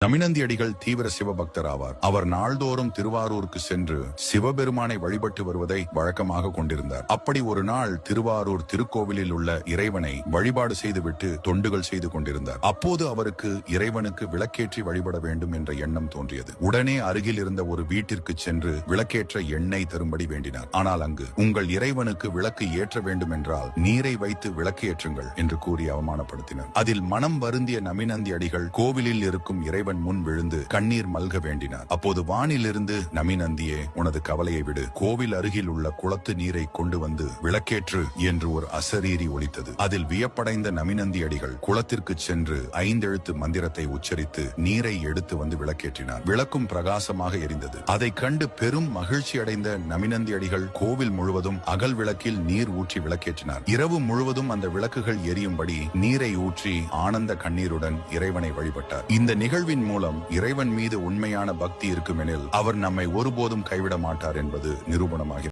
நமிநந்தியடிகள் தீவிர சிவபக்தர் ஆவார். அவர் நாள்தோறும் திருவாரூருக்கு சென்று சிவபெருமானை வழிபட்டு வருவதை வழக்கமாக கொண்டிருந்தார். அப்படி ஒரு நாள் திருவாரூர் திருக்கோவிலில் உள்ள இறைவனை வழிபாடு செய்துவிட்டு தொண்டுகள் செய்து கொண்டிருந்தார். அப்போது அவருக்கு இறைவனுக்கு விளக்கேற்றி வழிபட வேண்டும் என்ற எண்ணம் தோன்றியது. உடனே அருகில் இருந்த ஒரு வீட்டிற்கு சென்று விளக்கேற்ற எண்ணெய் தரும்படி வேண்டினார். ஆனால் அங்கு உங்கள் இறைவனுக்கு விளக்கு ஏற்ற வேண்டும் என்றால் நீரை வைத்து விளக்கு ஏற்றுங்கள் என்று கூறி அவமானப்படுத்தினர். அதில் மனம் வருந்திய நமிநந்தியடிகள் கோவிலில் இருக்கும் இறைவன் முன் விழுந்து கண்ணீர் மல்க வேண்டினார். அப்போது வானிலிருந்து, நமிநந்தியே, உனது கவலையை விடு, கோவில் அருகில் உள்ள குளத்து நீரை கொண்டு வந்து விளக்கேற்று என்று ஒரு அசரீரி ஒலித்தது. அதில் வியப்படைந்த நமிநந்தியடிகள் குளத்திற்கு சென்று 5 எழுத்து மந்திரத்தை உச்சரித்து நீரை எடுத்து வந்து விளக்கேற்றினார். விளக்கும் பிரகாசமாக எரிந்தது. அதை கண்டு பெரும் மகிழ்ச்சி அடைந்த நமிநந்தியடிகள் கோவில் முழுவதும் அகல் விளக்கில் நீர் ஊற்றி விளக்கேற்றினார். இரவு முழுவதும் அந்த விளக்குகள் எரியும்படி நீரை ஊற்றி ஆனந்த கண்ணீருடன் இறைவனை வழிபட்டார். இந்த நிகழ்வின் மூலம் இறைவன் மீது உண்மையான பக்தி இருக்குமெனில் அவர் நம்மை ஒருபோதும் கைவிட மாட்டார் என்பது நிரூபணமாகிறது.